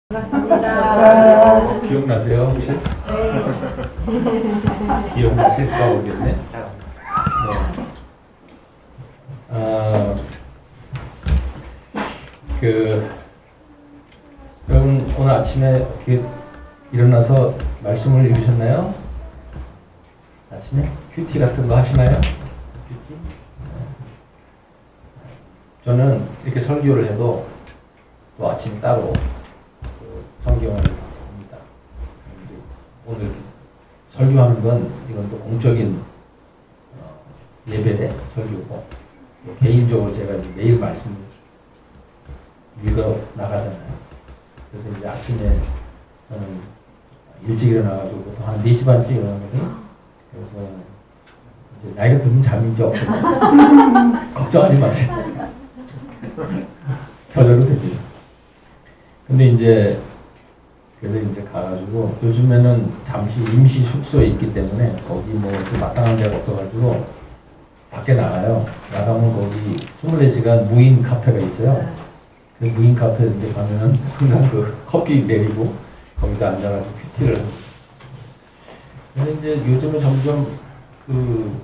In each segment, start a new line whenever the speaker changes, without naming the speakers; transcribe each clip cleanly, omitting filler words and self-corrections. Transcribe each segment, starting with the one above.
반갑습니다.
기억나세요 혹시? 기억나실까 모르겠네. 네. 여러분 오늘 아침에 어떻게 일어나서 말씀을 읽으셨나요? 아침에 큐티 같은 거 하시나요? 큐티? 저는 이렇게 설교를 해도 또 아침 따로 성경을 봅니다. 오늘 설교하는 건 이건 또 공적인 예배 설교고 개인적으로 제가 이제 매일 말씀 읽어 나가잖아요. 그래서 이제 아침에 저는 일찍 일어나가지고 보통 한 4시 반쯤 일어나거든요. 그래서 이제 나이가 들면 잠이 이제 없어요. 걱정하지 마세요. 저절로 됩니다. 근데 이제 그래서 이제 가가지고 요즘에는 잠시 임시 숙소에 있기 때문에 거기 뭐 또 마땅한 데가 없어가지고 밖에 나가요. 나가면 거기 24시간 무인 카페가 있어요. 그 무인 카페에 이제 가면은 항상 그 커피 내리고 거기서 앉아가지고 큐티를 하고. 그래서 이제 요즘은 점점 그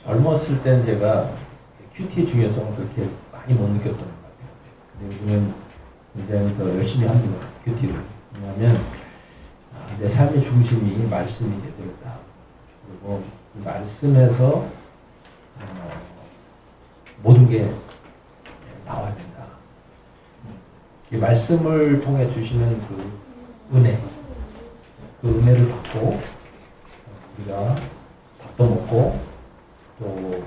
젊었을 땐 제가 큐티의 중요성을 그렇게 많이 못 느꼈던 것 같아요. 근데 요즘은 굉장히 더 열심히 합니다. 큐티를. 왜냐하면 내 삶의 중심이 말씀이 되겠다. 그리고 이 말씀에서 모든 게 나와야 된다. 이 말씀을 통해 주시는 그 은혜, 그 은혜를 받고 우리가 밥도 먹고 또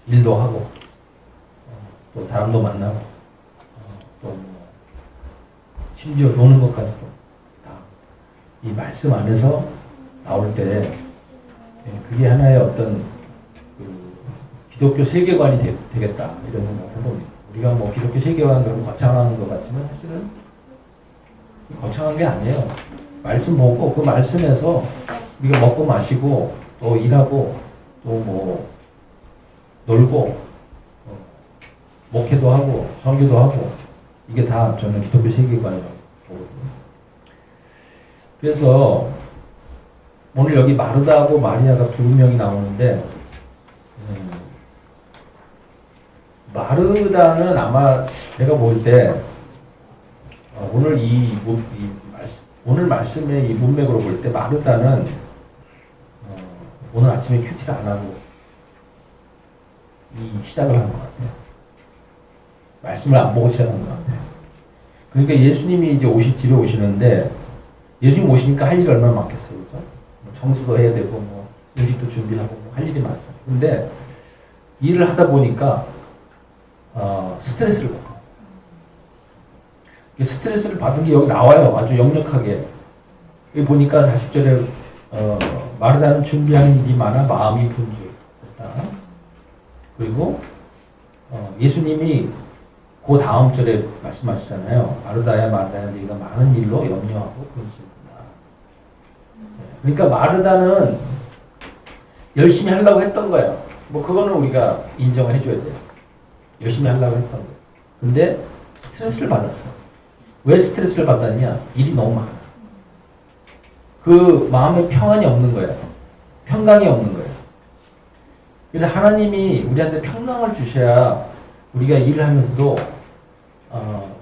일도 하고 또 사람도 만나고 또 심지어 노는 것까지도 다 이 말씀 안에서 나올 때 그게 하나의 어떤 그 기독교 세계관이 되겠다 이런 생각을 해봅니다. 우리가 뭐 기독교 세계관 그런 거창한 것 같지만 사실은 거창한 게 아니에요. 말씀 보고 그 말씀에서 우리가 먹고 마시고 또 일하고 또 뭐 놀고 목회도 하고 선교도 하고 이게 다 저는 기독교 세계관이라고 보거든요. 그래서 오늘 여기 마르다하고 마리아가 두 명이 나오는데 마르다는 아마 제가 볼 때 오늘 오늘 말씀의 이 문맥으로 볼 때 마르다는 오늘 아침에 큐티를 안 하고 이 시작을 한 것 같아요. 말씀을 안 보고 시작한 것 같아요. 그러니까 예수님이 이제 집에 오시는데 예수님 오시니까 할 일이 얼마나 많겠어요. 그죠? 뭐 청소도 해야 되고 뭐 음식도 준비하고 뭐 할 일이 많죠. 근데 일을 하다 보니까 스트레스를 받아요. 스트레스를 받은 게 여기 나와요. 아주 역력하게. 여기 보니까 40절에 마르다는 준비하는 일이 많아 마음이 분주했다. 그리고 예수님이 그 다음 절에 말씀하시잖아요. 마르다야 마르다야 네가 많은 일로 염려하고 근심한다. 그러니까 마르다는 열심히 하려고 했던 거예요. 뭐 그거는 우리가 인정을 해줘야 돼요. 열심히 하려고 했던 거예요. 근데 스트레스를 받았어. 왜 스트레스를 받았냐? 일이 너무 많아. 그 마음에 평안이 없는 거예요. 평강이 없는 거예요. 그래서 하나님이 우리한테 평강을 주셔야 우리가 일을 하면서도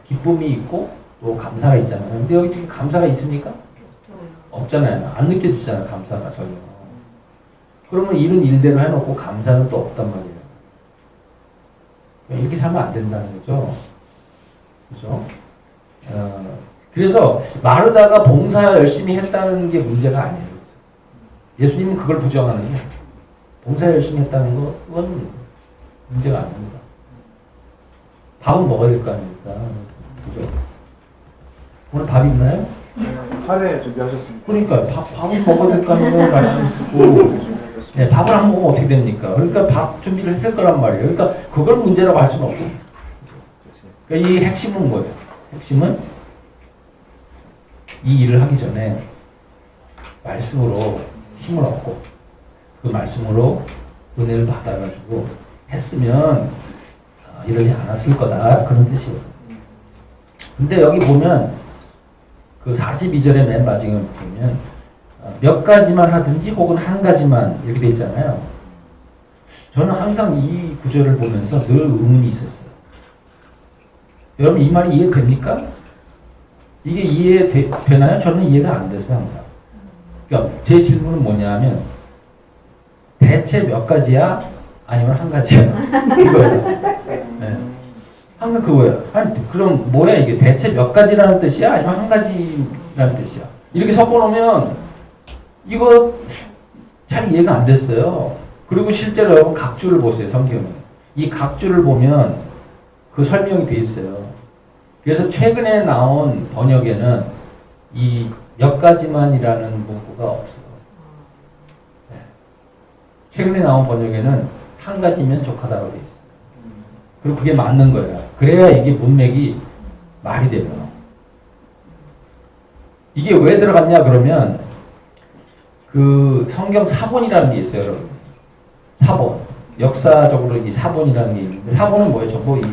기쁨이 있고 또 감사가 있잖아요. 근데 여기 지금 감사가 있습니까? 없잖아요. 안 느껴지잖아요. 감사가 전혀. 그러면 일은 일대로 해놓고 감사는 또 없단 말이에요. 이렇게 살면 안 된다는 거죠. 그죠? 그래서 마르다가 봉사 열심히 했다는 게 문제가 아니에요. 예수님은 그걸 부정하는 거예요. 봉사 열심히 했다는 건 문제가 아닙니다. 밥은 먹어야 될 거 아닙니까? 그죠? 오늘 밥 있나요?
카레 준비하셨습니다.
그러니까 밥은 먹어야 될 거 아니에요? 말씀 듣고. 네, 밥을 안 먹으면 어떻게 됩니까? 그러니까 밥 준비를 했을 거란 말이에요. 그러니까 그걸 문제라고 할 수는 없죠. 그러니까 이 핵심은 뭐예요? 핵심은 이 일을 하기 전에 말씀으로 힘을 얻고 그 말씀으로 은혜를 받아가지고 했으면 이러지 않았을 거다 그런 뜻이에요. 근데 여기 보면 그 42절의 맨 마지막에 보면 몇 가지만 하든지 혹은 한 가지만 이렇게 돼 있잖아요. 저는 항상 이 구절을 보면서 늘 의문이 있었어요. 여러분 이 말이 이해됩니까? 이게 이해되나요? 저는 이해가 안 됐어요 항상. 그러니까 제 질문은 뭐냐면 대체 몇 가지야? 아니면 한 가지야? 이거예요. 네. 항상 그거예요. 아니 그럼 뭐야 이게 대체 몇 가지라는 뜻이야? 아니면 한 가지라는 뜻이야? 이렇게 섞어놓으면 이거 잘 이해가 안 됐어요. 그리고 실제로 여러분 각주를 보세요. 성경은. 이 각주를 보면 그 설명이 돼 있어요. 그래서 최근에 나온 번역에는 이 몇 가지만이라는 문구가 없어요. 네. 최근에 나온 번역에는 한 가지면 족하다고 돼 있어요. 그리고 그게 맞는 거예요. 그래야 이게 문맥이 말이 돼요. 이게 왜 들어갔냐 그러면 그 성경 사본이라는 게 있어요, 여러분. 사본. 역사적으로 이 사본이라는 게 있는데 사본은 뭐예요? 전부 이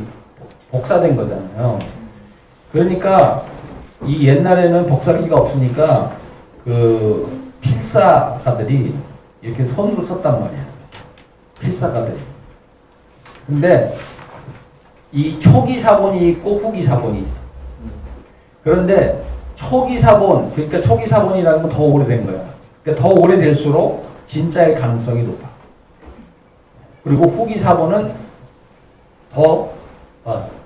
복사된 거잖아요. 그러니까 이 옛날에는 복사기가 없으니까 그 필사가들이 이렇게 손으로 썼단 말이에요. 필사가들이. 근데 이 초기 사본이 있고 후기 사본이 있어. 그런데 초기 사본, 그러니까 초기 사본이라는 건 더 오래된 거야. 그러니까 더 오래될수록 진짜의 가능성이 높아. 그리고 후기 사본은 더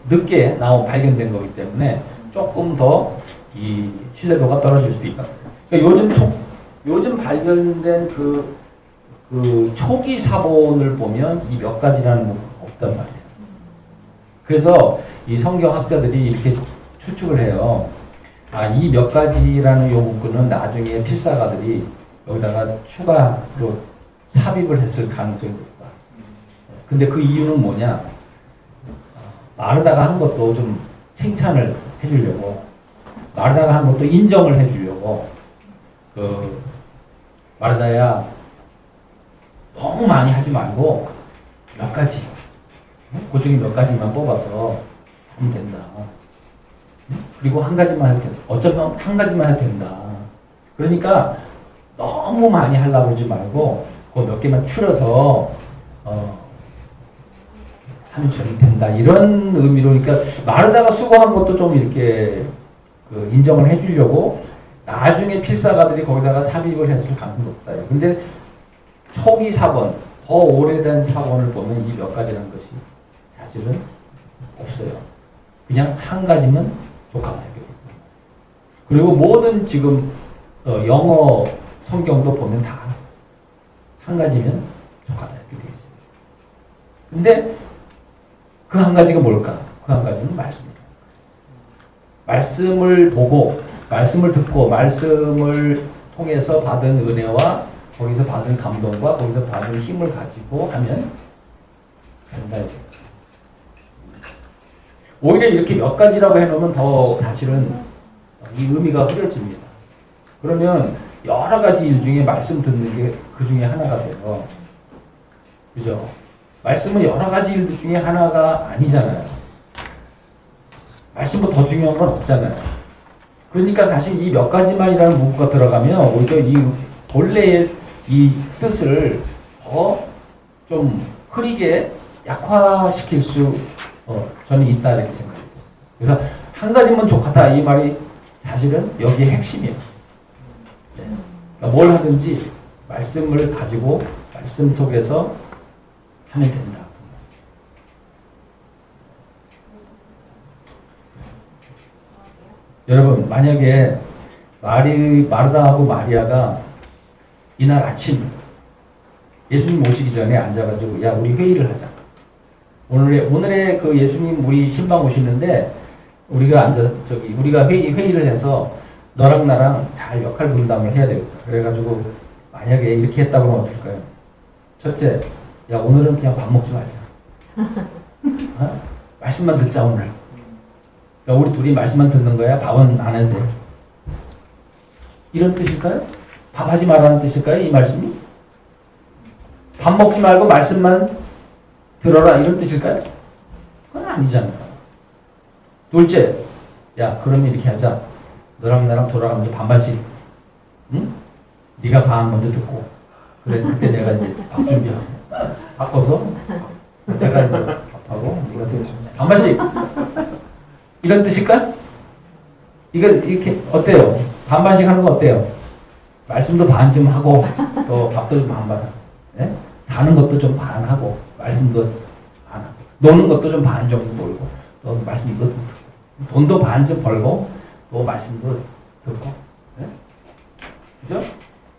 늦게 발견된 거기 때문에 조금 더 이 신뢰도가 떨어질 수도 있다. 그러니까 요즘 발견된 그 초기 사본을 보면 이 몇 가지라는 건 없단 말이에요. 그래서 이 성경학자들이 이렇게 추측을 해요. 아, 이 몇 가지라는 요 문구는 나중에 필사가들이 여기다가 추가로 삽입을 했을 가능성이 높다. 근데 그 이유는 뭐냐? 마르다가 한 것도 좀 칭찬을 해주려고, 마르다가 한 것도 인정을 해주려고, 마르다야, 너무 많이 하지 말고 몇 가지, 그 중에 몇 가지만 뽑아서 하면 된다. 그리고 한 가지만 해도 된다. 어쩌면 한 가지만 해도 된다. 그러니까 너무 많이 하려고 하지 말고 그 몇 개만 추려서 하면 저리 된다. 이런 의미로, 그러니까 마르다가 수고한 것도 좀 이렇게 인정을 해주려고 나중에 필사가들이 거기다가 삽입을 했을 가능성이 높다. 근데 초기 사본, 더 오래된 사본을 보면 이 몇 가지라는 것이 사실은 없어요. 그냥 한 가지면 족하다. 그리고 모든 지금 영어 성경도 보면 다 한 가지면 족하다 이렇게 되어 있어요. 근데 그 한 가지가 뭘까? 그 한 가지는 말씀입니다. 말씀을 보고, 말씀을 듣고, 말씀을 통해서 받은 은혜와 거기서 받은 감동과 거기서 받은 힘을 가지고 하면 된다. 오히려 이렇게 몇 가지라고 해놓으면 더 사실은 이 의미가 흐려집니다. 그러면 여러 가지 일 중에 말씀 듣는 게 그 중에 하나가 돼요. 그죠? 말씀은 여러 가지 일 중에 하나가 아니잖아요. 말씀보다 더 중요한 건 없잖아요. 그러니까 사실 이 몇 가지만이라는 문구가 들어가면 오히려 이 본래의 이 뜻을 더 좀 흐리게 약화시킬 수 저는 있다 이렇게 생각해요. 그래서 한 가지면 좋겠다 이 말이 사실은 여기에 핵심이에요. 네. 그러니까 뭘 하든지 말씀을 가지고 말씀 속에서 하면 된다. 여러분 만약에 마르다하고 마리아가 이날 아침 예수님 오시기 전에 앉아가지고 야 우리 회의를 하자. 오늘의 그 예수님 우리 신방 오시는데 우리가 우리가 회의를 해서 너랑 나랑 잘 역할 분담을 해야 되겠다. 그래가지고 만약에 이렇게 했다고 하면 어떨까요? 첫째, 야 오늘은 그냥 밥 먹지 말자. 말씀만 듣자 오늘. 우리 둘이 말씀만 듣는 거야. 밥은 안 해도 돼. 이런 뜻일까요? 밥하지 말라는 뜻일까요? 이 말씀이? 밥 먹지 말고 말씀만 들어라 이런 뜻일까요? 그건 아니잖아요. 둘째, 야, 그러면 이렇게 하자. 너랑 나랑 돌아가면서 반반씩. 응? 네가 반 먼저 듣고. 그래, 그때 내가 이제 밥 준비하고. 바꿔서 내가 이제 밥하고 네가 반반씩. 이런 뜻일까? 이거 이렇게 어때요? 반반씩 하는 거 어때요? 말씀도 반 좀 하고 또 밥도 좀 반반. 예? 사는 것도 좀 반하고 말씀도 반하고 노는 것도 좀 반 정도 놀고 또 말씀 이것도 듣고 돈도 반 좀 벌고 또 말씀도 듣고. 예? 그죠?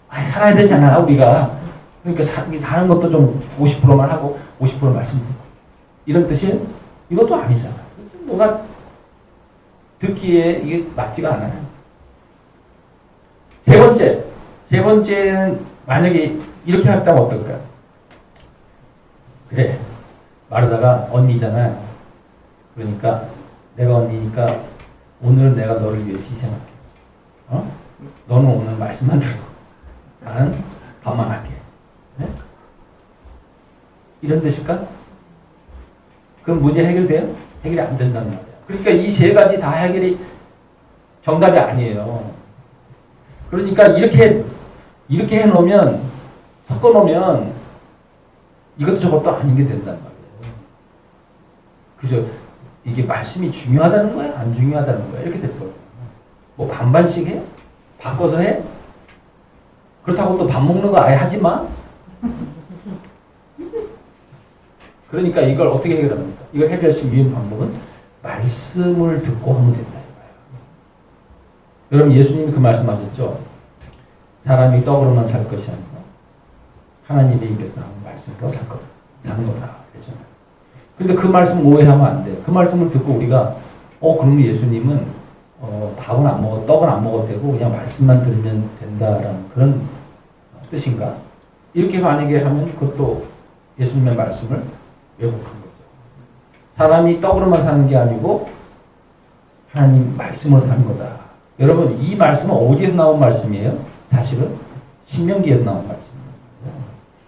아니 살아야 되잖아 우리가. 그러니까 사는 것도 좀 50%만 하고 50% 말씀 듣고 이런 뜻이에요? 이것도 아니잖아. 뭐가 듣기에 이게 맞지가 않아요. 세 번째는 만약에 이렇게 했다면 어떨까? 그래, 마르다가 언니잖아요. 그러니까 내가 언니니까 오늘은 내가 너를 위해서 희생할게. 어? 너는 오늘 말씀만 들고 나는 밥만 할게. 네? 이런 뜻일까? 그럼 문제 해결돼요? 해결이 안 된단 말이야. 그러니까 이 세 가지 다 해결이 정답이 아니에요. 그러니까 이렇게 해놓으면, 섞어놓으면 이것도 저것도 아닌 게 된단 말이에요. 그죠? 이게 말씀이 중요하다는 거야? 안 중요하다는 거야? 이렇게 됐거든요. 뭐 반반씩 해? 바꿔서 해? 그렇다고 또 밥 먹는 거 아예 하지 마? 그러니까 이걸 어떻게 해결합니까? 이걸 해결할 수 있는 방법은 말씀을 듣고 하면 된다. 여러분 예수님이 그 말씀하셨죠? 사람이 떡으로만 살 것이 아니라 하나님의 입에서 나오는 말씀으로 사는 거다. 그랬잖아요. 근데 그 말씀 오해하면 안 돼. 그 말씀을 듣고 우리가 그러면 예수님은 밥은 안 먹어, 떡은 안 먹어도 되고 그냥 말씀만 들으면 된다라는 그런 뜻인가? 이렇게 만약에 하면 그것도 예수님의 말씀을 왜곡한 거죠. 사람이 떡으로만 사는 게 아니고 하나님 말씀으로 사는 거다. 여러분 이 말씀은 어디에서 나온 말씀이에요? 사실은 신명기에서 나온 말씀이에요.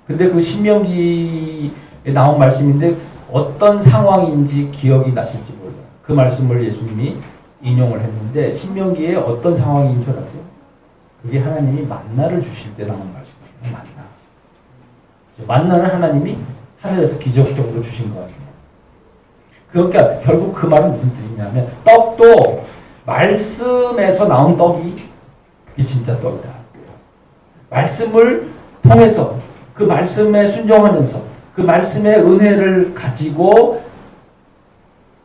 근데 그 신명기에 나온 말씀인데 어떤 상황인지 기억이 나실지 몰라요. 그 말씀을 예수님이 인용을 했는데 신명기에 어떤 상황인 줄 아세요? 그게 하나님이 만나를 주실 때 나온 말씀이에요. 만나를 하나님이 하늘에서 기적적으로 주신 거 아니에요. 그러니까 결국 그 말은 무슨 뜻이냐면 떡도 말씀에서 나온 떡이 그게 진짜 떡이다. 말씀을 통해서 그 말씀에 순종하면서 그 말씀의 은혜를 가지고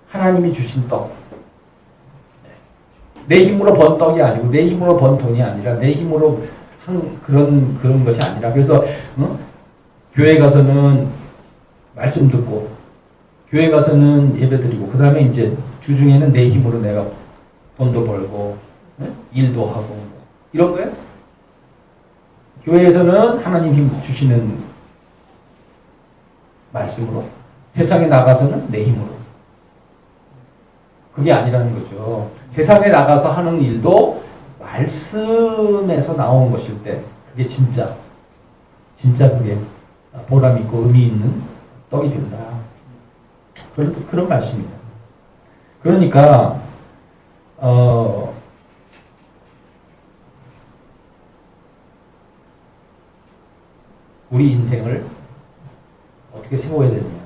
하나님이 주신 떡. 내 힘으로 번 떡이 아니고 내 힘으로 번 돈이 아니라 내 힘으로 한 그런 것이 아니라 그래서 교회 가서는 말씀 듣고 교회 가서는 예배드리고 그 다음에 이제 주중에는 내 힘으로 내가 돈도 벌고 일도 하고 이런 거예요. 교회에서는 하나님 힘 주시는 말씀으로 세상에 나가서는 내 힘으로 그게 아니라는 거죠. 세상에 나가서 하는 일도 말씀에서 나온 것일 때 그게 진짜 그게 보람 있고 의미 있는 떡이 된다. 그런 말씀입니다. 그러니까 우리 인생을 어떻게 세워야 되느냐?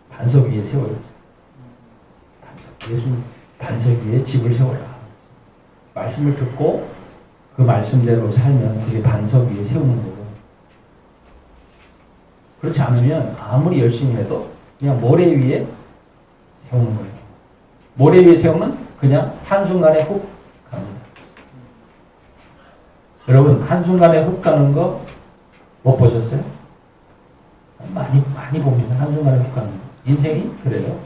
반석 위에 세워야죠. 예수님 반석 위에 집을 세워라. 말씀을 듣고 그 말씀대로 살면 그게 반석 위에 세우는 거고. 그렇지 않으면 아무리 열심히 해도 그냥 모래 위에 세우는 거예요. 모래 위에 세우면 그냥 한순간에 훅 갑니다. 여러분 한순간에 훅 가는 거 못 보셨어요? 많이 봅니다. 한순간에 훅 가는 거. 인생이 그래요.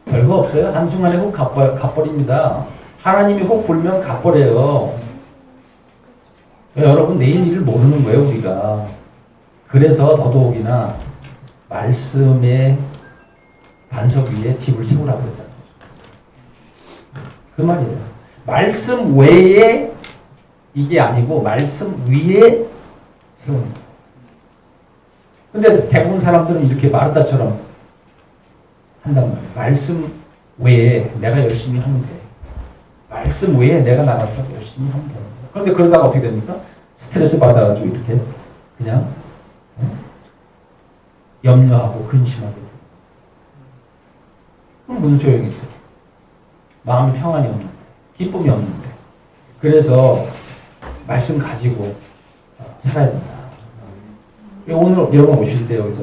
별거 없어요. 한순간에 훅 가버립니다. 하나님이 훅 불면 가버려요. 여러분 내일 일을 모르는 거예요 우리가. 그래서 더더욱이나 말씀의 반석 위에 집을 세우라고 했잖아요. 그 말이에요. 말씀 외에 이게 아니고 말씀 위에 세우는 거예요. 근데 대부분 사람들은 이렇게 마르다처럼 한단 말이에요. 말씀 외에 내가 열심히 하면 돼. 말씀 외에 내가 나가서 열심히 하면 되는 거예요. 그런데 그러다가 어떻게 됩니까? 스트레스 받아가지고 이렇게 그냥 염려하고 근심하게 돼요. 그럼 무슨 소용이 있어요? 마음이 평안이 없는데, 기쁨이 없는데. 그래서 말씀 가지고 살아야 된다. 오늘 여러분 오실 때 여기서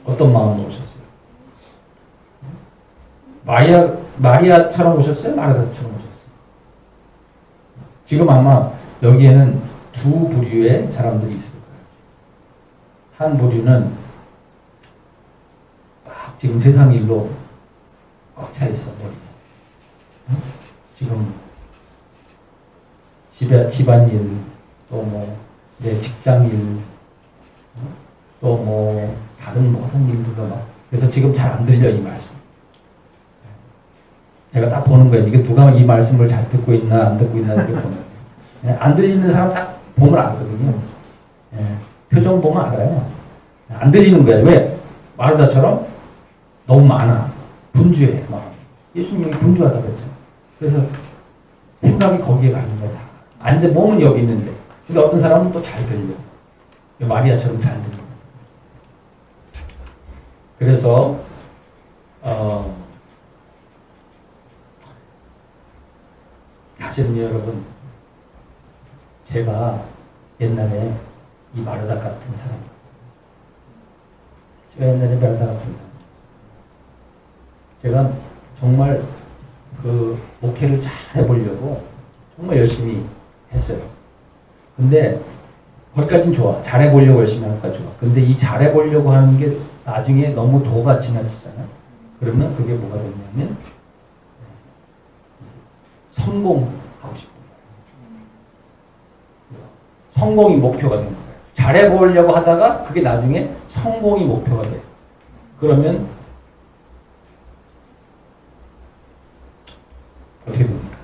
어떤 마음으로 오셨어요? 마리아처럼 오셨어요? 마르다처럼 오셨어요? 지금 아마 여기에는 두 부류의 사람들이 있을 거예요. 한 부류는 막 지금 세상 일로 꽉 차 있어, 머리가. 지금 집안일, 또 뭐 내 직장일, 또 뭐 다른 모든 일들도 막. 그래서 지금 잘 안 들려, 이 말씀. 제가 딱 보는 거예요. 이게 누가 이 말씀을 잘 듣고 있나 안 듣고 있나 이렇게 보는 거예요. 안 들리는 사람 딱 보면 알거든요. 표정 보면 알아요. 안 들리는 거예요. 왜? 마르다처럼 너무 많아. 분주해. 막. 예수님이 분주하다고 했잖아요. 그래서 생각이 거기에 가는 거다. 앉아 몸은 여기 있는데. 근데 어떤 사람은 또 잘 들려. 마리아처럼 잘 들려. 그래서 사실은요, 여러분, 제가 옛날에 이 마르다 같은 사람이었어요. 제가 옛날에 마르다 같은 사람. 제가 정말 그 목회를 잘 해보려고 정말 열심히 했어요. 근데 거기까지는 좋아. 잘해보려고 열심히 하니까 좋아. 근데 이 잘해보려고 하는 게 나중에 너무 도가 지나치잖아. 그러면 그게 뭐가 되냐면 성공하고 싶은 거예요. 성공이 목표가 되는 거예요. 잘해보려고 하다가 그게 나중에 성공이 목표가 돼요. 그러면 어떻게 됩니까?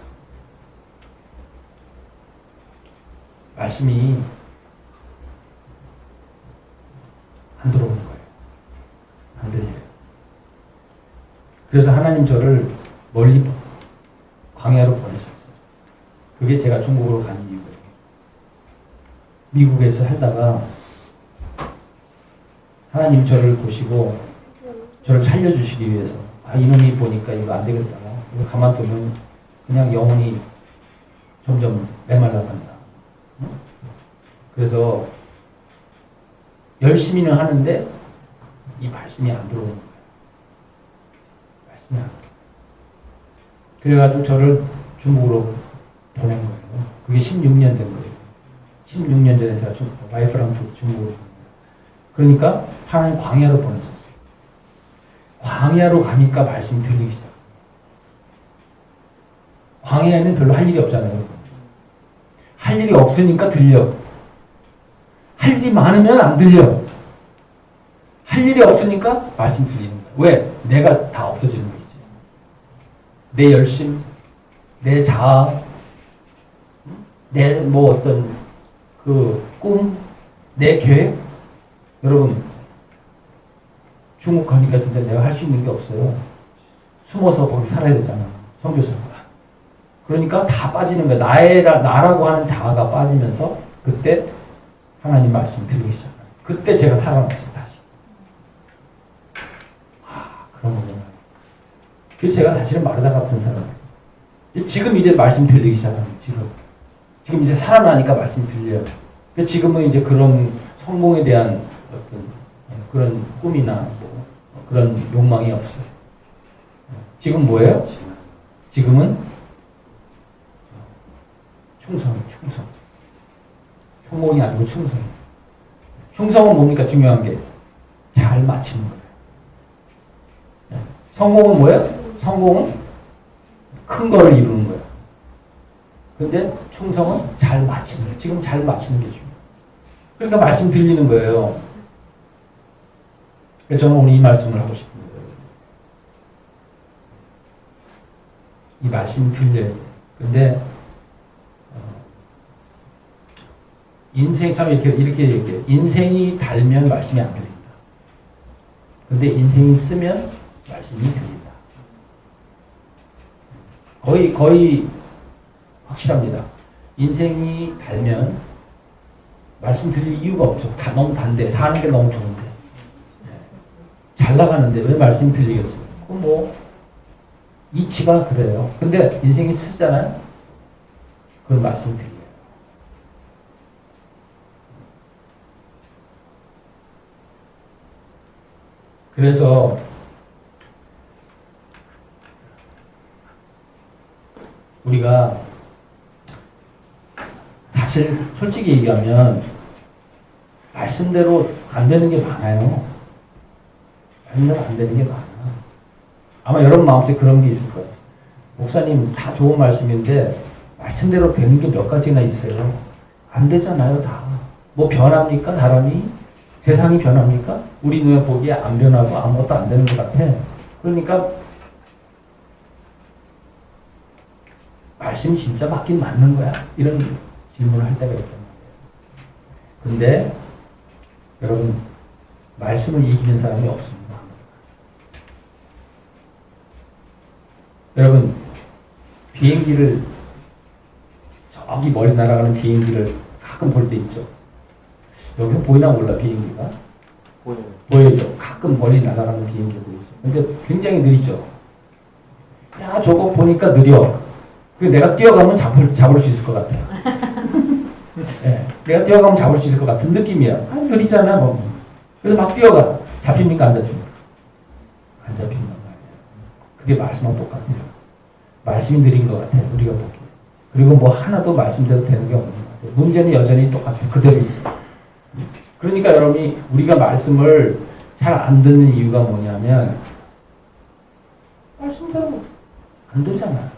말씀이 안 들어오는 거예요. 안 들려요. 그래서 하나님 저를 멀리 광야로 보내셨어요. 그게 제가 중국으로 간 이유예요. 미국에서 살다가 하나님 저를 보시고 저를 살려주시기 위해서 이놈이 보니까 이거 안 되겠다. 이거 가만두면 그냥 영혼이 점점 메말라간다. 그래서 열심히는 하는데 이 말씀이 안 들어오는 거예요. 말씀이 안 들어오는 거예요. 그래가지고 저를 중국으로 보낸 거예요. 그게 16년 된 거예요. 16년 전에 제가 와이프랑 중국으로 간 거예요. 그러니까 하나님 광야로 보내셨어요. 광야로 가니까 말씀이 들리기 시작해요. 광야에는 별로 할 일이 없잖아요. 할 일이 없으니까 들려. 할 일이 많으면 안 들려. 할 일이 없으니까 말씀 들리는 거야. 왜? 내가 다 없어지는 거지. 내 열심, 내 자아, 내 뭐 어떤 그 꿈, 내 계획. 여러분, 중국 가니까 진짜 내가 할 수 있는 게 없어요. 숨어서 거기 살아야 되잖아. 선교사가. 그러니까 다 빠지는 거야. 나라고 하는 자아가 빠지면서 그때 하나님 말씀이 들리기 시작해요. 그때 제가 살아났어요, 다시. 그런 거구나. 그래서 제가 사실은 마르다 같은 사람. 지금 이제 말씀 들리기 시작합니다, 지금 이제 살아나니까 말씀이 들려요. 근데 지금은 이제 그런 성공에 대한 어떤 그런 꿈이나 뭐 그런 욕망이 없어요. 지금 뭐예요? 지금은 충성. 성공이 아니고 충성. 충성은 뭡니까? 중요한 게 잘 마치는 거예요. 성공은 뭐예요? 성공은 큰 거를 이루는 거예요. 근데 충성은 잘 마치는 거예요. 지금 잘 마치는 게 중요해요. 그러니까 말씀 들리는 거예요. 그래서 저는 오늘 이 말씀을 하고 싶습니다. 이 말씀이 들려야 돼요. 근데 인생처럼 이렇게 얘기해요. 인생이 달면 말씀이 안 들린다. 근데 인생이 쓰면 말씀이 들린다. 거의 확실합니다. 인생이 달면 말씀 들릴 이유가 없죠. 다 너무 단데 사는 게 너무 좋은데 잘 나가는데 왜 말씀이 들리겠어요? 그건 뭐 이치가 그래요. 근데 인생이 쓰잖아요. 그런 말씀이 들려요. 그래서 우리가 사실 솔직히 얘기하면 말씀대로 안 되는 게 많아요. 말씀대로 안 되는 게 많아. 아마 여러분 마음속에 그런 게 있을 거예요. 목사님 다 좋은 말씀인데 말씀대로 되는 게 몇 가지나 있어요. 안 되잖아요, 다. 뭐 변합니까, 사람이? 세상이 변합니까? 우리 눈에 보기에 안 변하고 아무것도 안 되는 것 같아. 그러니까 말씀이 진짜 맞긴 맞는 거야? 이런 질문을 할 때가 있단 말이에요. 근데 여러분 말씀을 이기는 사람이 없습니다. 여러분 비행기를 저기 멀리 날아가는 비행기를 가끔 볼 때 있죠. 여기 보이나 몰라 비행기가?
보여요.
보여죠. 가끔 멀리 날아가는 비행기가 보이죠. 근데 굉장히 느리죠. 야 저거 보니까 느려. 그리고 내가 뛰어가면 잡을 수 있을 것 같아요. 네, 내가 뛰어가면 잡을 수 있을 것 같은 느낌이야. 아, 느리잖아 뭐. 그래서 막 뛰어가. 잡힙니까 안 잡힙니까? 안 잡힌단 말이에요. 그게 말씀하고 똑같아요. 말씀이 느린 것 같아요. 우리가 보기에. 그리고 뭐 하나도 말씀대로 되는 게 없는 것 같아요. 문제는 여전히 똑같아요. 그대로 있어요. 그러니까 여러분이 우리가 말씀을 잘 안 듣는 이유가 뭐냐면 말씀대로 안 되잖아.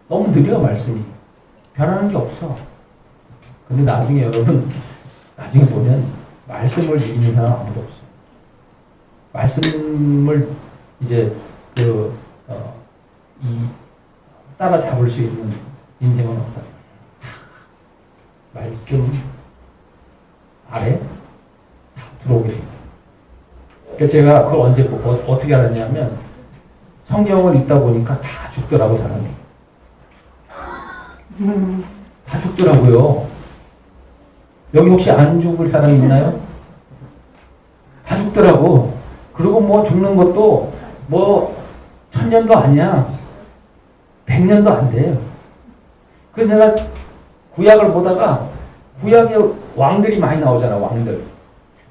너무 느려 말씀이. 변하는 게 없어. 근데 나중에 여러분 나중에 보면 말씀을 이기는 사람 아무도 없어. 말씀을 이제 따라잡을 수 있는 인생은 없다. 말씀 아래 다 들어오게 됩니다. 그러니까 제가 그걸 언제 어떻게 알았냐면 성경을 읽다 보니까 다 죽더라고 사람이. 다 죽더라고요. 여기 혹시 안 죽을 사람 있나요? 다 죽더라고. 그리고 뭐 죽는 것도 뭐 1000년도 아니야. 100년도 안 돼요. 그래서 내가 구약을 보다가 구약에 왕들이 많이 나오잖아. 왕들.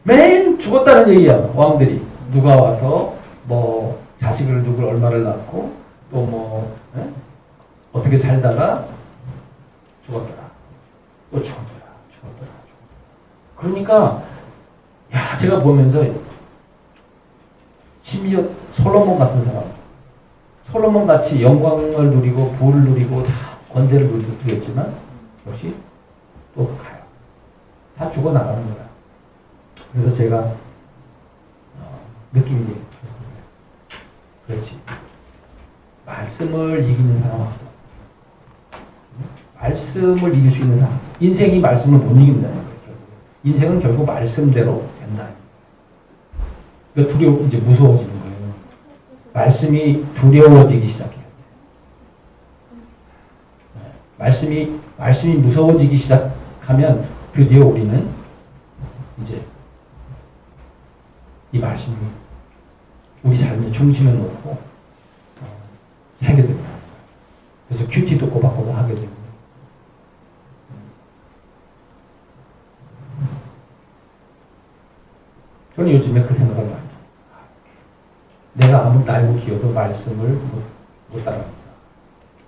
맨 죽었다는 얘기야. 왕들이. 누가 와서 뭐 자식을 누굴 얼마를 낳고 또 뭐 어떻게 살다가 죽었더라. 또 죽었더라. 그러니까 야 제가 보면서 심지어 솔로몬 같은 사람 솔로몬 같이 영광을 누리고 부를 누리고 다 권세를 누리겠지만 역시 또 가요. 다 죽어나가는 거야. 그래서 제가 느낀 게 그렇지. 말씀을 이기는 사람은 말씀을 이길 수 있는 사람. 인생이 말씀을 못 이긴다는 거예요. 인생은 결국 말씀대로 된다. 그러니까 이제 무서워지는 거예요. 말씀이 두려워지기 시작해요. 말씀이 무서워지기 시작하면 드디어 우리는 이제 이 말씀이 우리 삶의 중심에 놓고 살게 됩니다. 그래서 큐티도 꼬박꼬박 하게 되고 저는 요즘에 그 생각을 많이 해요. 내가 아무리 날고 기어도 말씀을 못 따라갑니다.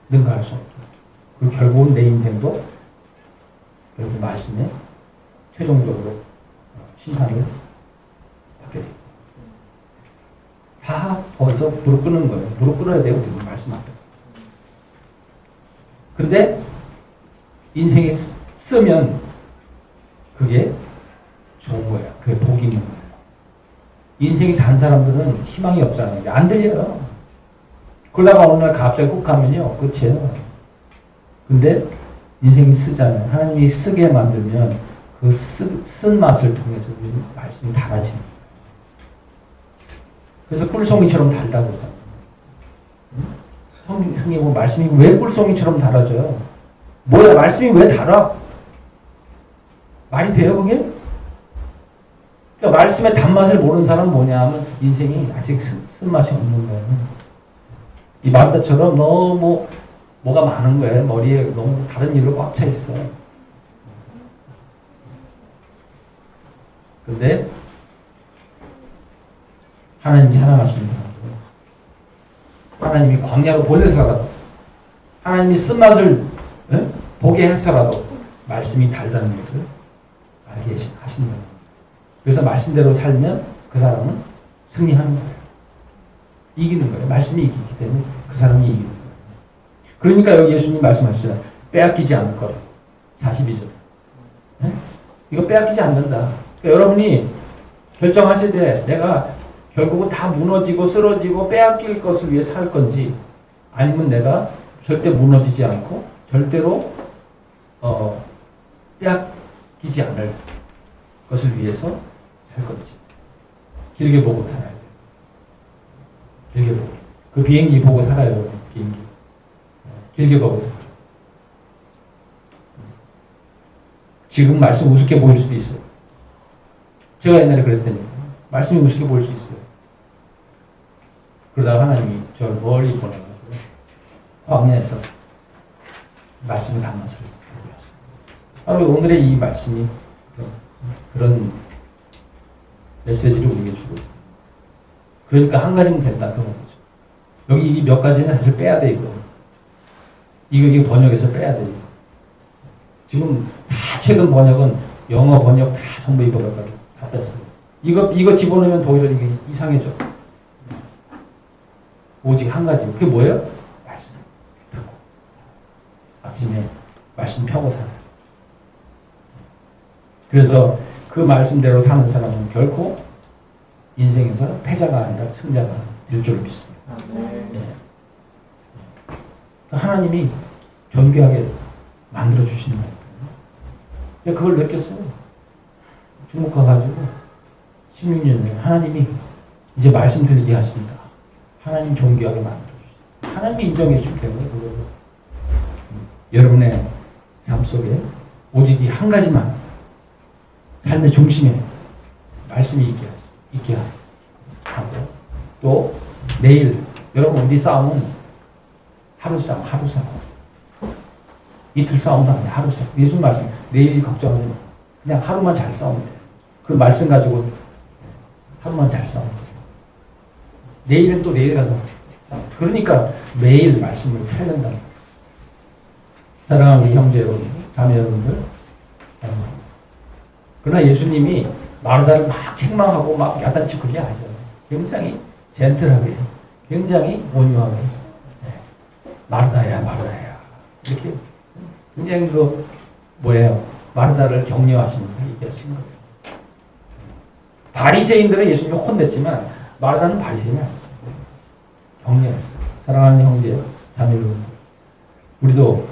능가할 수 없다. 그리고 결국은 내 인생도 결국 말씀에 최종적으로 심판을 받게 됩니다. 다 거기서 무릎 꿇는 거예요. 무릎 꿇어야 돼요. 우리는 말씀 앞에서. 근데 인생이 쓰면 그게 좋은 거야. 그게 복이 있는 거야. 인생이 단 사람들은 희망이 없잖아요. 안 들려요. 그러다가 어느 날 갑자기 훅 가면요. 끝이에요. 근데 인생이 쓰잖아요. 하나님이 쓰게 만들면 그 쓴 맛을 통해서 우리는 말씀이 달아지는 거예요. 그래서 꿀송이처럼 달다고 그러잖아요. 성경에 보면 말씀이 왜 꿀송이처럼 달아져요? 뭐야, 말씀이 왜 달아? 말이 돼요, 그게? 그러니까 말씀의 단맛을 모르는 사람은 뭐냐 하면 인생이 아직 쓴맛이 없는 거예요. 이 마르다처럼 너무 뭐가 많은 거예요. 머리에 너무 다른 일로 꽉 차 있어. 근데 하나님 사랑하시는 사람, 하나님이 광야로 보내서라도, 하나님이 쓴맛을 보게 해서라도 말씀이 달다는 것을 알게 하시는 거예요. 그래서 말씀대로 살면 그 사람은 승리하는 거예요. 이기는 거예요. 말씀이 이기기 때문에 그 사람이 이기는 거예요. 그러니까 여기 예수님 말씀하시잖아요. 빼앗기지 않을 거라. 42절. 이거 빼앗기지 않는다. 그러니까 여러분이 결정하실 때 내가 결국은 다 무너지고 쓰러지고 빼앗길 것을 위해 살 건지, 아니면 내가 절대 무너지지 않고 절대로 빼앗기지 않을 것을 위해서 살 건지. 길게 보고 살아야 돼요. 길게 보고. 그 비행기 보고 살아요. 비행기. 길게 보고 살아요. 지금 말씀 우습게 보일 수도 있어요. 제가 옛날에 그랬더니 말씀이 우습게 보일 수 있어요. 그러다가 하나님이 저를 멀리 보내가지고 광야에서 말씀의 단맛을 보였어요. 바로 오늘의 이 말씀이 그런 메시지를 우리에게 주고, 그러니까 한 가지면 된다 그런 거죠. 여기 이 몇 가지는 사실 빼야 돼. 이거 번역에서 빼야 돼. 지금 다 최근 번역은 영어 번역 다 전부 이거 몇 가지 다 뺐어요. 이거 집어넣으면 더 오히려 이게 이상해져. 오직 한 가지. 그게 뭐예요? 말씀 펴고. 아침에 말씀 펴고 살아요. 그래서 그 말씀대로 사는 사람은 결코 인생에서 패자가 아니라 승자가 될 줄 믿습니다. 하나님이 존귀하게 만들어 주시는 거예요. 그걸 느꼈어요. 중국 가가지고 16년 전에 하나님이 이제 말씀 드리게 하십니다. 하나님 존귀하게 만들어 주시죠. 하나님이 인정해 주기 때문에 그걸 여러분의 삶 속에 오직 이 한 가지만 삶의 중심에 말씀이 있게 하고, 또 내일 여러분 우리 싸움은 하루 싸움, 이틀 싸움도 아니야. 하루 싸움. 예수님 말씀, 내일 걱정하지 마. 그냥 하루만 잘 싸우면 돼. 그 말씀 가지고 하루만 잘 싸우면 돼. 내일은 또 내일 가서 싸워. 그러니까 매일 말씀을 펴야 된다. 사랑하는 우리 형제 여러분, 자매 여러분들, 그러나 예수님이 마르다를 막 책망하고 막 야단치고 그게 아니잖아요. 굉장히 젠틀하게, 굉장히 온유하게, 마르다야 이렇게 굉장히 마르다를 격려하시면서 얘기하신 거예요. 바리새인들은 예수님이 혼냈지만 마르다는 바리새인이 아니죠. 격려했어요. 사랑하는 형제, 자매 여러분, 우리도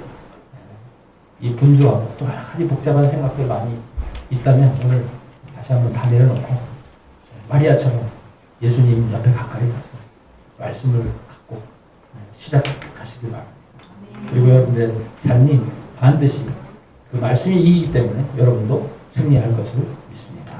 이 분주하고 또 여러 가지 복잡한 생각들이 많이 있다면 오늘 다시 한번 다 내려놓고 마리아처럼 예수님 옆에 가까이 가서 말씀을 갖고 시작하시길 바랍니다. 그리고 여러분들의 삶이 반드시 그 말씀이 이기기 때문에 여러분도 승리할 것을 믿습니다.